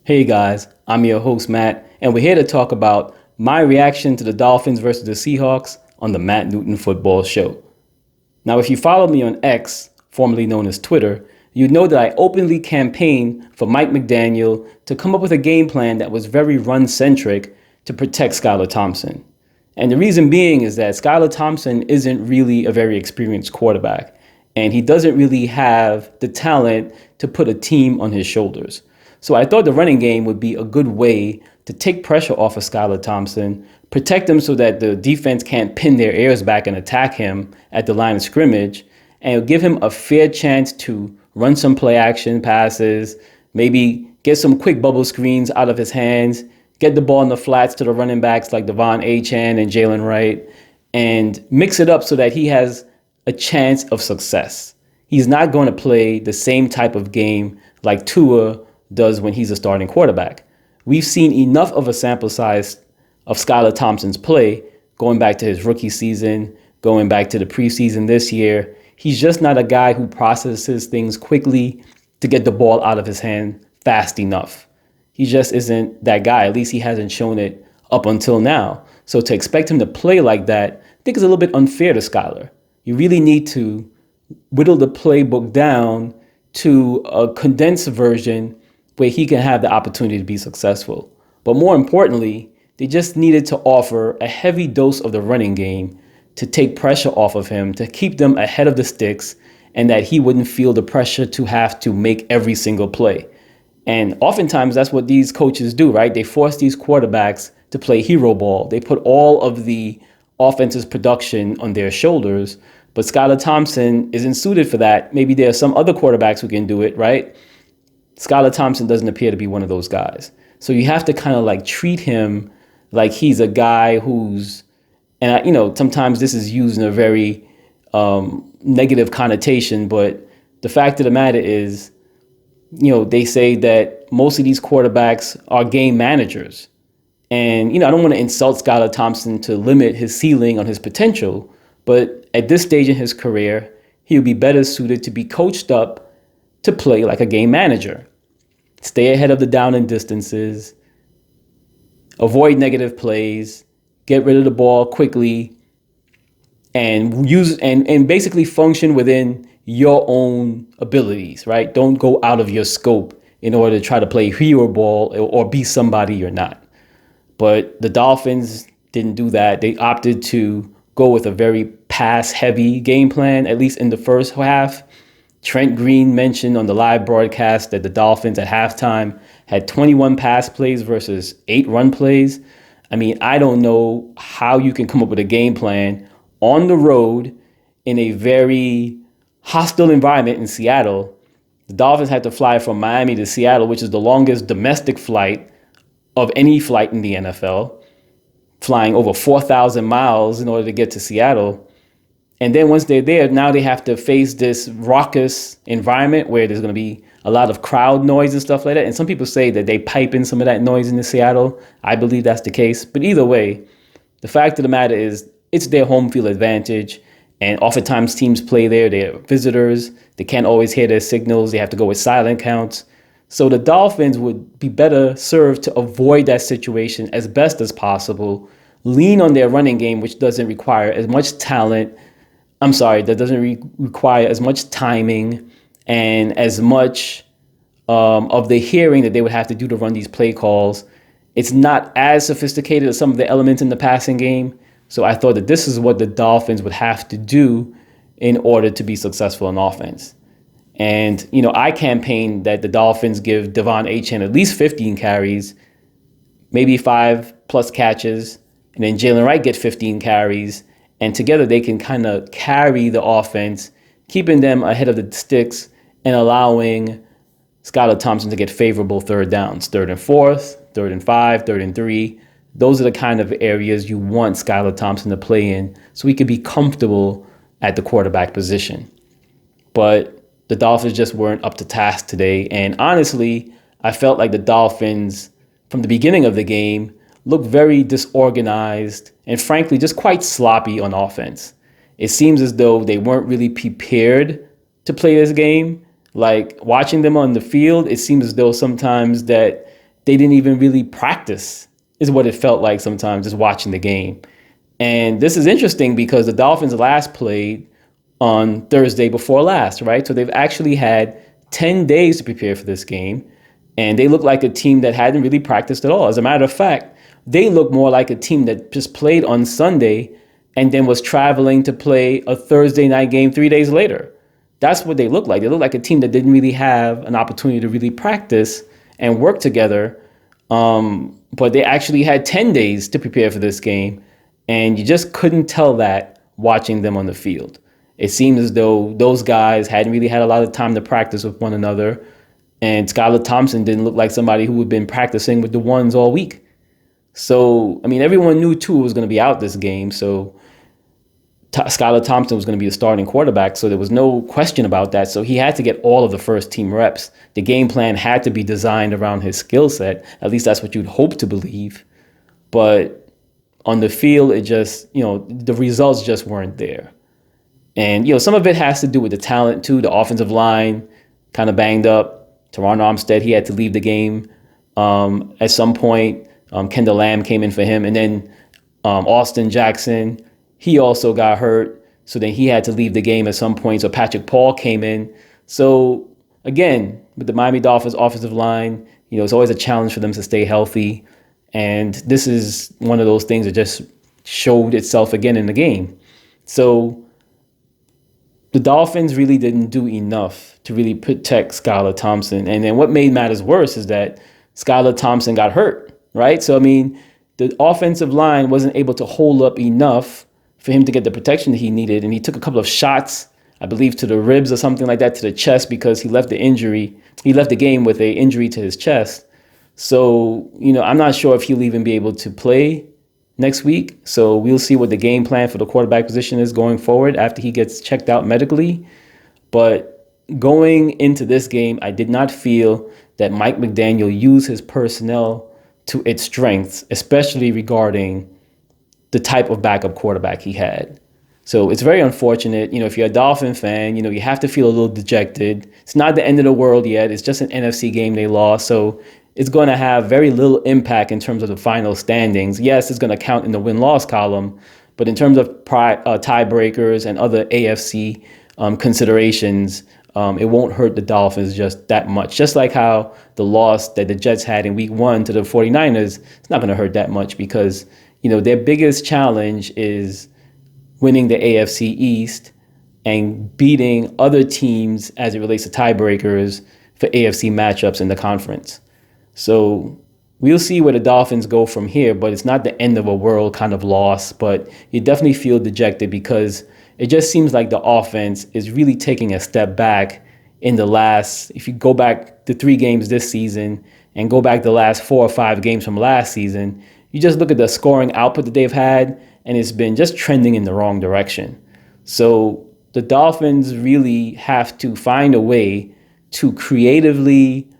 Hey guys, I'm your host Matt, and we're here to talk about my reaction to the Dolphins versus the Seahawks on the Matt Newton Football Show. Now, if you follow me on X, formerly known as Twitter, you know that I openly campaigned for Mike McDaniel to come up with a game plan that was very run-centric to protect Skylar Thompson. And the reason being is that Skylar Thompson isn't really a very experienced quarterback, and he doesn't really have the talent to put a team on his shoulders. So I thought the running game would be a good way to take pressure off of Skylar Thompson, protect him so that the defense can't pin their ears back and attack him at the line of scrimmage, and give him a fair chance to run some play action passes, maybe get some quick bubble screens out of his hands, get the ball in the flats to the running backs like Devon Achane and Jalen Wright, and mix it up so that he has a chance of success. He's not going to play the same type of game like Tua does when he's a starting quarterback. We've seen enough of a sample size of Skylar Thompson's play going back to his rookie season, going back to the preseason this year. He's just not a guy who processes things quickly to get the ball out of his hand fast enough. He just isn't that guy. At least he hasn't shown it up until now. So to expect him to play like that, I think is a little bit unfair to Skylar. You really need to whittle the playbook down to a condensed version where he can have the opportunity to be successful. But more importantly, they just needed to offer a heavy dose of the running game to take pressure off of him, to keep them ahead of the sticks, and that he wouldn't feel the pressure to have to make every single play. And oftentimes that's what these coaches do, right? They force these quarterbacks to play hero ball. They put all of the offense's production on their shoulders, but Skylar Thompson isn't suited for that. Maybe there are some other quarterbacks who can do it, right? Skylar Thompson doesn't appear to be one of those guys. So you have to kind of like treat him like he's a guy who's, and sometimes this is used in a very negative connotation, but the fact of the matter is, they say that most of these quarterbacks are game managers. And, I don't want to insult Skylar Thompson to limit his ceiling on his potential, but at this stage in his career, he would be better suited to be coached up to play like a game manager. Stay ahead of the down and distances, avoid negative plays, get rid of the ball quickly, and use and basically function within your own abilities, right? Don't go out of your scope in order to try to play hero ball or be somebody you're not. But the Dolphins didn't do that. They opted to go with a very pass-heavy game plan, at least in the first half. Trent Green mentioned on the live broadcast that the Dolphins at halftime had 21 pass plays versus 8 run plays. I mean, I don't know how you can come up with a game plan on the road in a very hostile environment in Seattle. The Dolphins had to fly from Miami to Seattle, which is the longest domestic flight of any flight in the NFL, flying over 4,000 miles in order to get to Seattle. And then once they're there, now they have to face this raucous environment where there's going to be a lot of crowd noise and stuff like that. And some people say that they pipe in some of that noise into Seattle. I believe that's the case. But either way, the fact of the matter is it's their home field advantage. And oftentimes teams play there. They're visitors. They can't always hear their signals. They have to go with silent counts. So the Dolphins would be better served to avoid that situation as best as possible. Lean on their running game, which doesn't require as much talent. That doesn't require as much timing and as much of the hearing that they would have to do to run these play calls. It's not as sophisticated as some of the elements in the passing game. So I thought that this is what the Dolphins would have to do in order to be successful in offense. And, I campaigned that the Dolphins give Devon Achane at least 15 carries, maybe 5+ catches, and then Jalen Wright get 15 carries. And together they can kind of carry the offense, keeping them ahead of the sticks and allowing Skylar Thompson to get favorable third downs, 3rd and 4th, 3rd and 5, 3rd and 3. Those are the kind of areas you want Skylar Thompson to play in so he could be comfortable at the quarterback position. But the Dolphins just weren't up to task today. And honestly, I felt like the Dolphins, from the beginning of the game, looked very disorganized and frankly just quite sloppy on offense. It seems as though they weren't really prepared to play this game. Like watching them on the field, it seems as though sometimes that they didn't even really practice, is what it felt like sometimes just watching the game. And this is interesting because the Dolphins last played on Thursday before last, right? So they've actually had 10 days to prepare for this game. And they look like a team that hadn't really practiced at all. As a matter of fact, they look more like a team that just played on Sunday and then was traveling to play a Thursday night game 3 days later. That's what they look like. They look like a team that didn't really have an opportunity to really practice and work together. But they actually had 10 days to prepare for this game. And you just couldn't tell that watching them on the field. It seemed as though those guys hadn't really had a lot of time to practice with one another. And Skylar Thompson didn't look like somebody who had been practicing with the ones all week. So, I mean, everyone knew Tua was going to be out this game. So Skylar Thompson was going to be the starting quarterback. So there was no question about that. So he had to get all of the first team reps. The game plan had to be designed around his skill set. At least that's what you'd hope to believe. But on the field, it just, the results just weren't there. And, some of it has to do with the talent, too. The offensive line kind of banged up. Teron Armstead, he had to leave the game at some point. Kendall Lamb came in for him. And then Austin Jackson, he also got hurt. So then he had to leave the game at some point. So Patrick Paul came in. So, again, with the Miami Dolphins offensive line, it's always a challenge for them to stay healthy. And this is one of those things that just showed itself again in the game. So the Dolphins really didn't do enough to really protect Skylar Thompson. And then what made matters worse is that Skylar Thompson got hurt, right? So, I mean, the offensive line wasn't able to hold up enough for him to get the protection that he needed. And he took a couple of shots, I believe, to the ribs or something like that, to the chest, because he left the game with an injury to his chest. So, I'm not sure if he'll even be able to play next week. So we'll see what the game plan for the quarterback position is going forward after he gets checked out medically. But going into this game, I did not feel that Mike McDaniel used his personnel to its strengths, especially regarding the type of backup quarterback he had. So it's very unfortunate. If you're a Dolphin fan, you have to feel a little dejected. It's not the end of the world yet. It's just an NFC game they lost. So it's going to have very little impact in terms of the final standings. Yes, it's going to count in the win-loss column, but in terms of tiebreakers and other AFC considerations, it won't hurt the Dolphins just that much. Just like how the loss that the Jets had in week 1 to the 49ers, it's not going to hurt that much because, their biggest challenge is winning the AFC East and beating other teams as it relates to tiebreakers for AFC matchups in the conference. So we'll see where the Dolphins go from here, but it's not the end of a world kind of loss. But you definitely feel dejected because it just seems like the offense is really taking a step back in the last, if you go back to 3 games this season and go back the last 4 or 5 games from last season, you just look at the scoring output that they've had, and it's been just trending in the wrong direction. So the Dolphins really have to find a way to creatively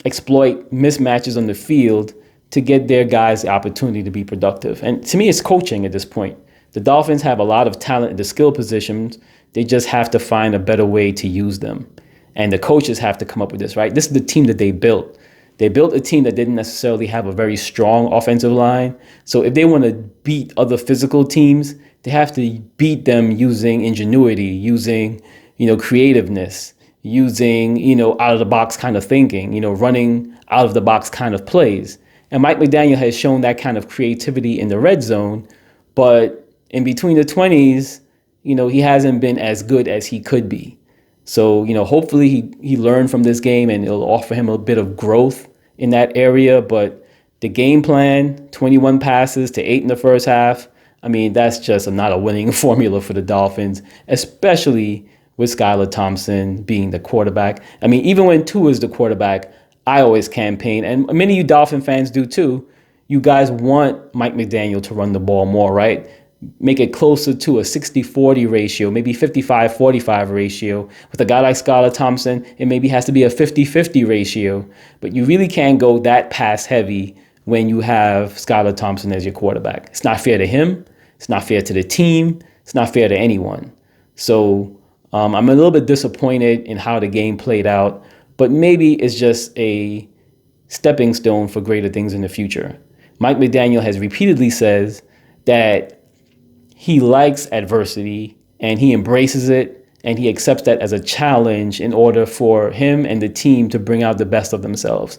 exploit mismatches on the field to get their guys the opportunity to be productive. And to me, it's coaching at this point. The Dolphins have a lot of talent in the skill positions. They just have to find a better way to use them. And the coaches have to come up with this, right? This is the team that they built. They built a team that didn't necessarily have a very strong offensive line. So if they want to beat other physical teams, they have to beat them using ingenuity, using, creativeness, using, out of the box kind of thinking, running out of the box kind of plays. And Mike McDaniel has shown that kind of creativity in the red zone, but in between the 20s, he hasn't been as good as he could be. So, hopefully he learned from this game and it'll offer him a bit of growth in that area. But the game plan, 21 passes to 8 in the first half, I mean, that's just not a winning formula for the Dolphins, especially with Skylar Thompson being the quarterback. I mean, even when Tua is the quarterback, I always campaign, and many of you Dolphin fans do too, you guys want Mike McDaniel to run the ball more, right? Make it closer to a 60-40 ratio, maybe 55-45 ratio. With a guy like Skylar Thompson, it maybe has to be a 50-50 ratio. But you really can't go that pass heavy when you have Skylar Thompson as your quarterback. It's not fair to him. It's not fair to the team. It's not fair to anyone. So I'm a little bit disappointed in how the game played out. But maybe it's just a stepping stone for greater things in the future. Mike McDaniel has repeatedly says that he likes adversity and he embraces it and he accepts that as a challenge in order for him and the team to bring out the best of themselves.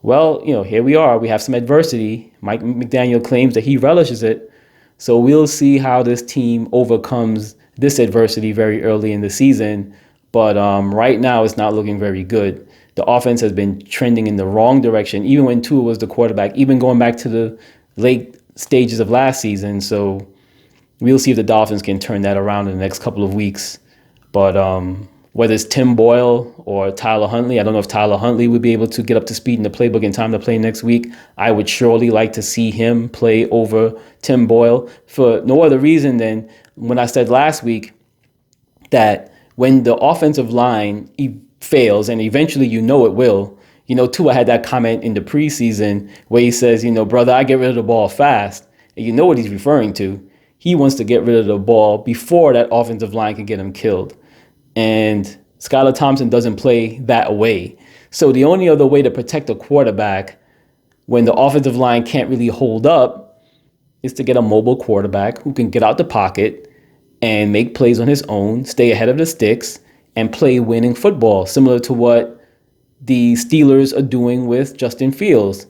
Well, here we are. We have some adversity. Mike McDaniel claims that he relishes it. So we'll see how this team overcomes this adversity very early in the season. But right now, it's not looking very good. The offense has been trending in the wrong direction, even when Tua was the quarterback, even going back to the late stages of last season. So we'll see if the Dolphins can turn that around in the next couple of weeks. But whether it's Tim Boyle or Tyler Huntley, I don't know if Tyler Huntley would be able to get up to speed in the playbook in time to play next week. I would surely like to see him play over Tim Boyle for no other reason than when I said last week that when the offensive line fails, and eventually it will, Tua had that comment in the preseason where he says, brother, I get rid of the ball fast. And you know what he's referring to. He wants to get rid of the ball before that offensive line can get him killed. And Skylar Thompson doesn't play that way. So the only other way to protect a quarterback when the offensive line can't really hold up is to get a mobile quarterback who can get out the pocket and make plays on his own, stay ahead of the sticks, and play winning football, similar to what the Steelers are doing with Justin Fields.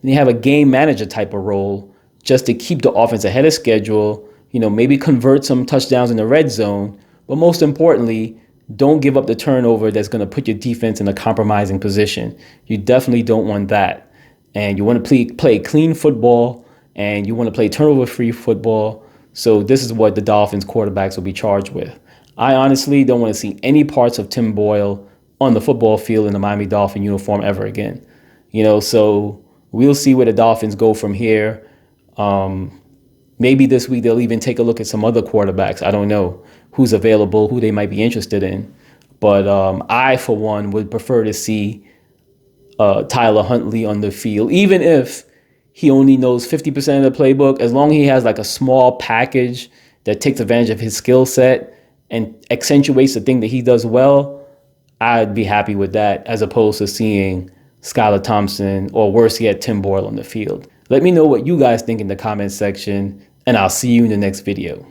They have a game manager type of role just to keep the offense ahead of schedule, maybe convert some touchdowns in the red zone, but most importantly, don't give up the turnover that's going to put your defense in a compromising position. You definitely don't want that. And you want to play clean football, and you want to play turnover-free football. So this is what the Dolphins quarterbacks will be charged with. I honestly don't want to see any parts of Tim Boyle on the football field in the Miami Dolphin uniform ever again. So we'll see where the Dolphins go from here. Maybe this week they'll even take a look at some other quarterbacks. I don't know who's available, who they might be interested in. But I, for one, would prefer to see Tyler Huntley on the field, even if he only knows 50% of the playbook. As long as he has like a small package that takes advantage of his skill set and accentuates the thing that he does well, I'd be happy with that, as opposed to seeing Skylar Thompson or worse yet, Tim Boyle on the field. Let me know what you guys think in the comments section, and I'll see you in the next video.